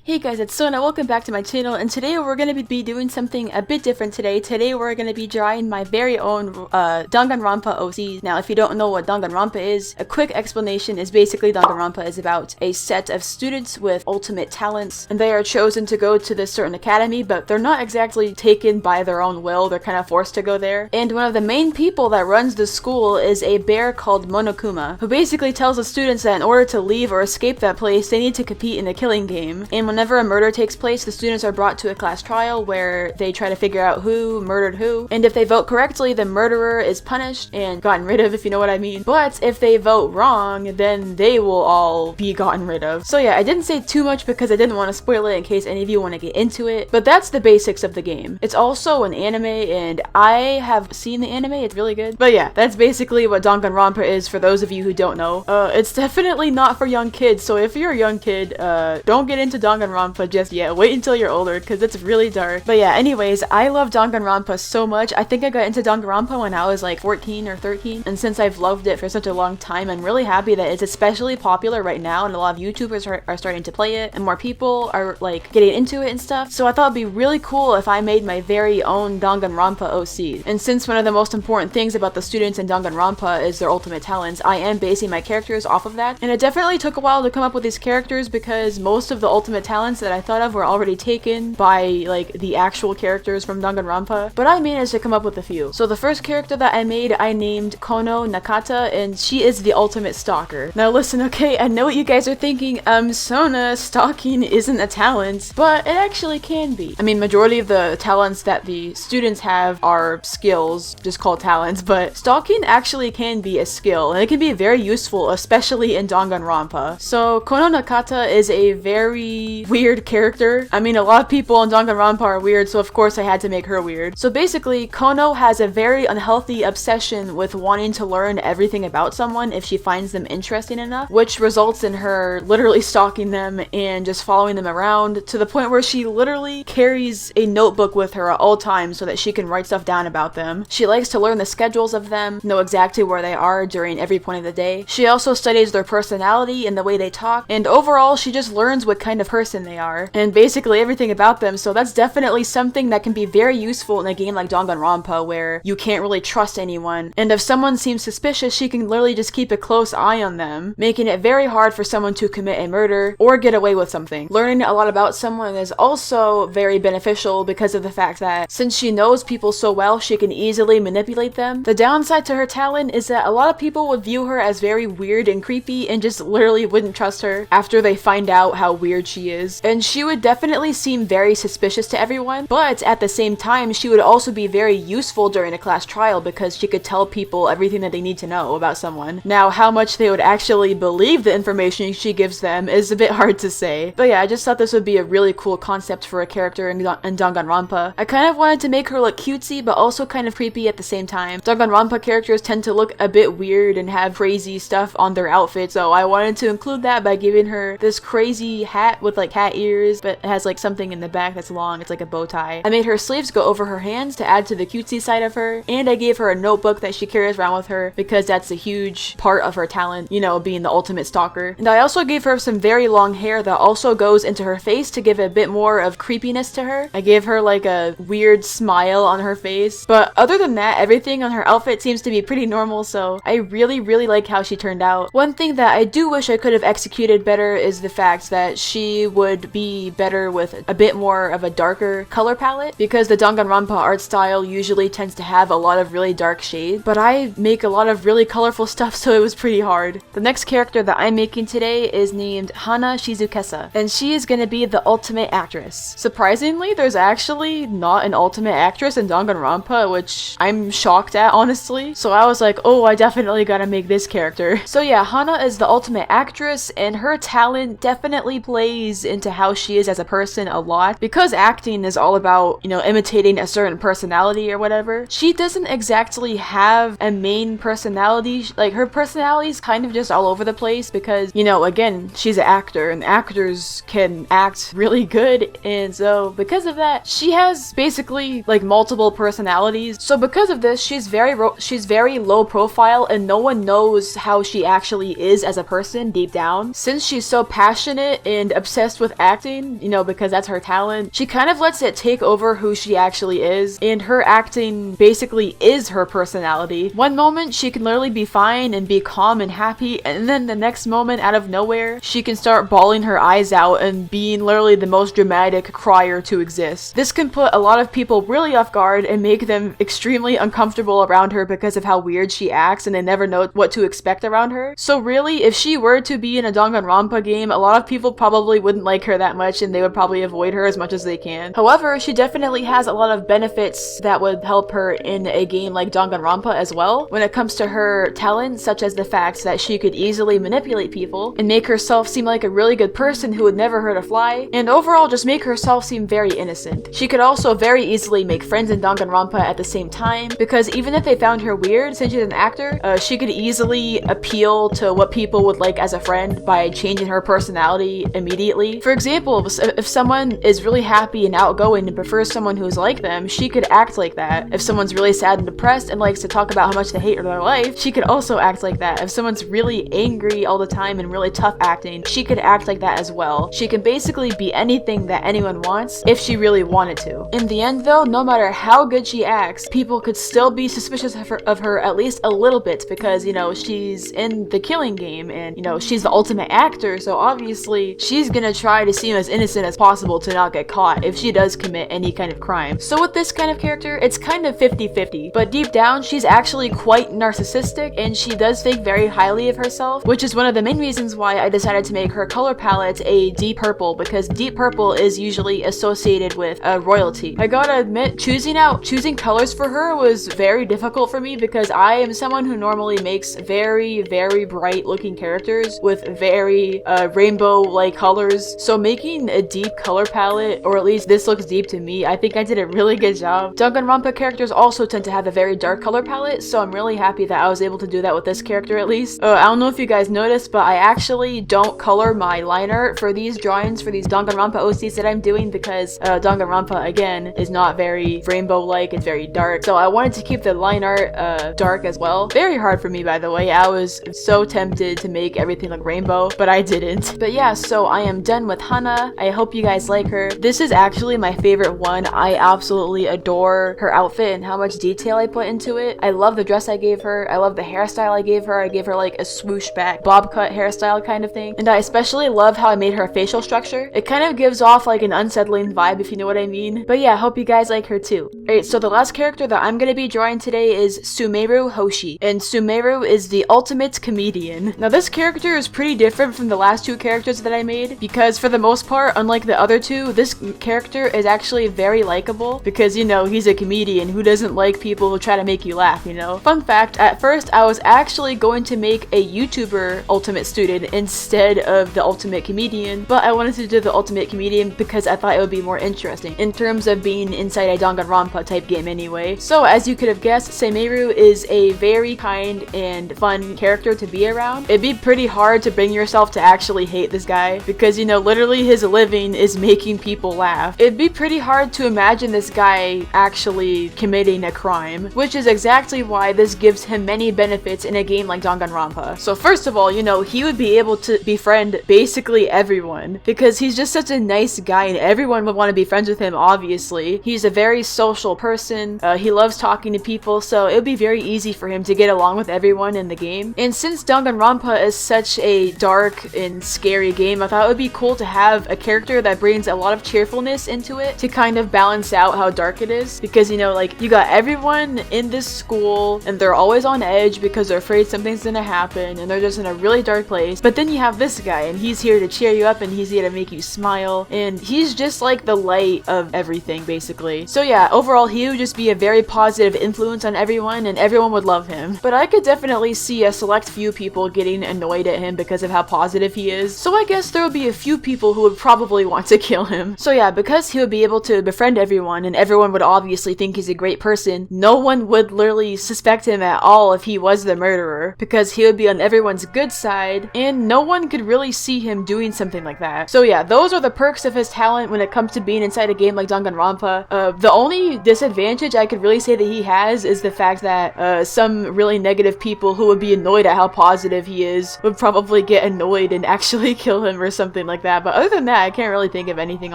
Hey guys, it's Sona, welcome back to my channel, and today we're going to be doing something a bit different today. Today we're going to be drawing my very own Danganronpa OCs. Now, if you don't know what Danganronpa is, a quick explanation is basically Danganronpa is about a set of students with ultimate talents, and they are chosen to go to this certain academy, but they're not exactly taken by their own will, they're kind of forced to go there. And one of the main people that runs the school is a bear called Monokuma, who basically tells the students that in order to leave or escape that place, they need to compete in a killing game. And whenever a murder takes place, the students are brought to a class trial where they try to figure out who murdered who, and if they vote correctly, the murderer is punished and gotten rid of, if you know what I mean. But if they vote wrong, then they will all be gotten rid of. So yeah, I didn't say too much because I didn't want to spoil it in case any of you want to get into it, but that's the basics of the game. It's also an anime, and I have seen the anime, it's really good. But yeah, that's basically what Danganronpa is for those of you who don't know. It's definitely not for young kids, so if you're a young kid, don't get into Danganronpa just yet. Wait until you're older because it's really dark. But yeah, anyways, I love Danganronpa so much. I think I got into Danganronpa when I was like 14 or 13, and since I've loved it for such a long time, I'm really happy that it's especially popular right now, and a lot of YouTubers are starting to play it, and more people are like getting into it and stuff. So I thought it'd be really cool if I made my very own Danganronpa OC. And since one of the most important things about the students in Danganronpa is their ultimate talents, I am basing my characters off of that. And it definitely took a while to come up with these characters because most of the ultimate talents that I thought of were already taken by like the actual characters from Danganronpa, but I managed to come up with a few. So the first character that I made, I named Kono Nakata, and she is the ultimate stalker. Now listen, okay, I know what you guys are thinking, Sona, stalking isn't a talent, but it actually can be. I mean, majority of the talents that the students have are skills, just called talents, but stalking actually can be a skill, and it can be very useful, especially in Danganronpa. So Kono Nakata is a very weird character. I mean, a lot of people in Danganronpa are weird, so of course I had to make her weird. So basically, Kono has a very unhealthy obsession with wanting to learn everything about someone if she finds them interesting enough, which results in her literally stalking them and just following them around to the point where she literally carries a notebook with her at all times so that she can write stuff down about them. She likes to learn the schedules of them, know exactly where they are during every point of the day. She also studies their personality and the way they talk, and overall she just learns what kind of person they are, and basically everything about them. So that's definitely something that can be very useful in a game like Danganronpa where you can't really trust anyone, and if someone seems suspicious, she can literally just keep a close eye on them, making it very hard for someone to commit a murder or get away with something. Learning a lot about someone is also very beneficial because of the fact that since she knows people so well, she can easily manipulate them. The downside to her talent is that a lot of people would view her as very weird and creepy and just literally wouldn't trust her after they find out how weird she is. And she would definitely seem very suspicious to everyone, but at the same time, she would also be very useful during a class trial because she could tell people everything that they need to know about someone. Now, how much they would actually believe the information she gives them is a bit hard to say. But yeah, I just thought this would be a really cool concept for a character in Danganronpa. I kind of wanted to make her look cutesy, but also kind of creepy at the same time. Danganronpa characters tend to look a bit weird and have crazy stuff on their outfits, so I wanted to include that by giving her this crazy hat with like cat ears, but it has like something in the back that's long. It's like a bow tie. I made her sleeves go over her hands to add to the cutesy side of her, and I gave her a notebook that she carries around with her because that's a huge part of her talent, you know, being the ultimate stalker. And I also gave her some very long hair that also goes into her face to give a bit more of creepiness to her. I gave her like a weird smile on her face, but other than that, everything on her outfit seems to be pretty normal, so I really like how she turned out. One thing that I do wish I could have executed better is the fact that she would be better with a bit more of a darker color palette, because the Danganronpa art style usually tends to have a lot of really dark shades, but I make a lot of really colorful stuff, so it was pretty hard. The next character that I'm making today is named Hana Shizukesa, and she is gonna be the ultimate actress. Surprisingly, there's actually not an ultimate actress in Danganronpa, which I'm shocked at, honestly. So I was like, oh, I definitely gotta make this character. So yeah, Hana is the ultimate actress, and her talent definitely plays into how she is as a person a lot. Because acting is all about, you know, imitating a certain personality or whatever, she doesn't exactly have a main personality. Like, her personality is kind of just all over the place because, you know, again, she's an actor, and actors can act really good, and so because of that, she has basically like multiple personalities. So because of this, she's very low profile, and no one knows how she actually is as a person deep down. Since she's so passionate and obsessed obsessed with acting, you know, because that's her talent, she kind of lets it take over who she actually is, and her acting basically is her personality. One moment she can literally be fine and be calm and happy, and then the next moment, out of nowhere, she can start bawling her eyes out and being literally the most dramatic crier to exist. This can put a lot of people really off guard and make them extremely uncomfortable around her because of how weird she acts, and they never know what to expect around her. So really, if she were to be in a Danganronpa game, a lot of people probably wouldn't like her that much, and they would probably avoid her as much as they can. However, she definitely has a lot of benefits that would help her in a game like Danganronpa as well, when it comes to her talent, such as the fact that she could easily manipulate people and make herself seem like a really good person who would never hurt a fly, and overall just make herself seem very innocent. She could also very easily make friends in Danganronpa at the same time, because even if they found her weird, since she's an actor, she could easily appeal to what people would like as a friend by changing her personality immediately. For example, if someone is really happy and outgoing and prefers someone who's like them, she could act like that. If someone's really sad and depressed and likes to talk about how much they hate their life, she could also act like that. If someone's really angry all the time and really tough acting, she could act like that as well. She can basically be anything that anyone wants if she really wanted to. In the end though, no matter how good she acts, people could still be suspicious of her at least a little bit, because, you know, she's in the killing game and, you know, she's the ultimate actor, so obviously she's gonna try to seem as innocent as possible to not get caught if she does commit any kind of crime. So with this kind of character, it's kind of 50-50, but deep down she's actually quite narcissistic and she does think very highly of herself, which is one of the main reasons why I decided to make her color palette a deep purple, because deep purple is usually associated with royalty. I gotta admit, choosing colors for her was very difficult for me, because I am someone who normally makes very, very bright looking characters with very rainbow like colors, so making a deep color palette, or at least this looks deep to me, I think I did a really good job. Danganronpa characters also tend to have a very dark color palette, so I'm really happy that I was able to do that with this character at least. I don't know if you guys noticed, but I actually don't color my line art for these drawings, for these Danganronpa OCs that I'm doing, because Danganronpa, again, is not very rainbow-like, it's very dark, so I wanted to keep the line art dark as well. Very hard for me, by the way. I was so tempted to make everything look rainbow, but I didn't. But yeah, so I am done with Hana. I hope you guys like her. This is actually my favorite one. I absolutely adore her outfit and how much detail I put into it. I love the dress I gave her. I love the hairstyle I gave her. I gave her like a swoosh back bob cut hairstyle kind of thing. And I especially love how I made her facial structure. It kind of gives off like an unsettling vibe, if you know what I mean. But yeah, I hope you guys like her too. Alright, so the last character that I'm gonna be drawing today is Sumeru Hoshi. And Sumeru is the ultimate comedian. Now this character is pretty different from the last two characters that I made, because for the most part, unlike the other two, this character is actually very likable, because, you know, he's a comedian. Who doesn't like people who try to make you laugh, you know? Fun fact, at first I was actually going to make a YouTuber ultimate student instead of the ultimate comedian, but I wanted to do the ultimate comedian because I thought it would be more interesting in terms of being inside a Danganronpa type game anyway. So as you could have guessed, Sumeru is a very kind and fun character to be around. It'd be pretty hard to bring yourself to actually hate this guy, because, you know, literally his living is making people laugh. It'd be pretty hard to imagine this guy actually committing a crime, which is exactly why this gives him many benefits in a game like Danganronpa. So first of all, you know, he would be able to befriend basically everyone, because he's just such a nice guy and everyone would want to be friends with him, obviously. He's a very social person, he loves talking to people, so it would be very easy for him to get along with everyone in the game. And since Danganronpa is such a dark and scary game, I thought it would be cool to have a character that brings a lot of cheerfulness into it to kind of balance out how dark it is, because, you know, like, you got everyone in this school and they're always on edge because they're afraid something's gonna happen and they're just in a really dark place, but then you have this guy and he's here to cheer you up and he's here to make you smile, and he's just like the light of everything basically. So yeah, overall he would just be a very positive influence on everyone and everyone would love him. But I could definitely see a select few people getting annoyed at him because of how positive he is, so I guess there would be a few people who would probably want to kill him. So yeah, because he would be able to befriend everyone and everyone would obviously think he's a great person, no one would literally suspect him at all if he was the murderer, because he would be on everyone's good side and no one could really see him doing something like that. So yeah, those are the perks of his talent when it comes to being inside a game like Danganronpa. The only disadvantage I could really say that he has is the fact that some really negative people who would be annoyed at how positive he is would probably get annoyed and actually kill him or something like like that. But other than that, I can't really think of anything,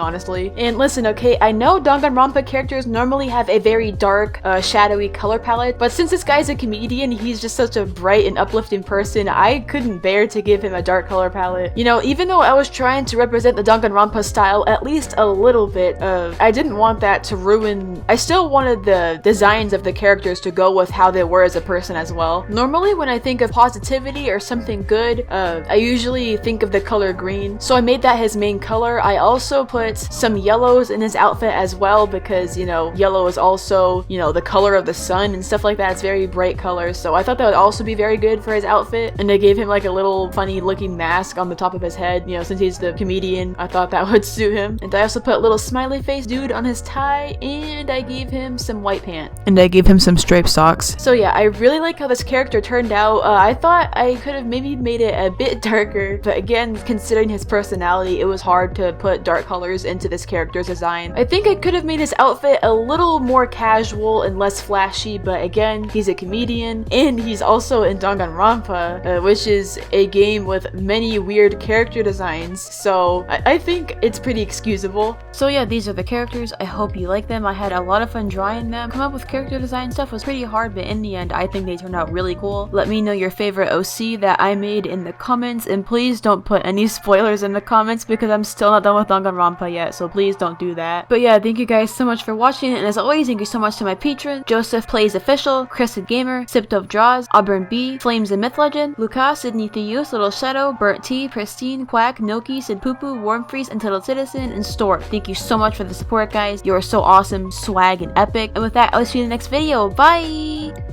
honestly. And listen, okay, I know Danganronpa characters normally have a very dark, shadowy color palette, but since this guy's a comedian, he's just such a bright and uplifting person, I couldn't bear to give him a dark color palette. You know, even though I was trying to represent the Danganronpa style at least a little bit, I didn't want that to ruin. I still wanted the designs of the characters to go with how they were as a person as well. Normally when I think of positivity or something good, I usually think of the color green, so I made that his main color. I also put some yellows in his outfit as well because, you know, yellow is also, you know, the color of the sun and stuff like that. It's very bright colors, so I thought that would also be very good for his outfit. And I gave him like a little funny looking mask on the top of his head, you know, since he's the comedian. I thought that would suit him. And I also put a little smiley face dude on his tie, and I gave him some white pants. And I gave him some striped socks. So yeah, I really like how this character turned out. I thought I could have maybe made it a bit darker, but again, considering his personality, it was hard to put dark colors into this character's design. I think I could have made his outfit a little more casual and less flashy, but again, he's a comedian, and he's also in Danganronpa, which is a game with many weird character designs, so I think it's pretty excusable. So yeah, these are the characters. I hope you like them. I had a lot of fun drawing them. Come up with character design stuff was pretty hard, but in the end, I think they turned out really cool. Let me know your favorite OC that I made in the comments, and please don't put any spoilers in the comments because I'm still not done with Danganronpa yet, so please don't do that. But yeah, thank you guys so much for watching, and as always, thank you so much to my patrons: Joseph Plays Official, Kristen Gamer, Sipped of Draws, Auburn B, Flames and Myth Legend, Lucas, Sydney Theus, Little Shadow, Burnt Tea, Pristine, Quack, Noki, Sid Poopoo, Warm Freeze, Entitled Citizen, and Stork. Thank you so much for the support, guys. You are so awesome, swag, and epic. And with that, I'll see you in the next video. Bye!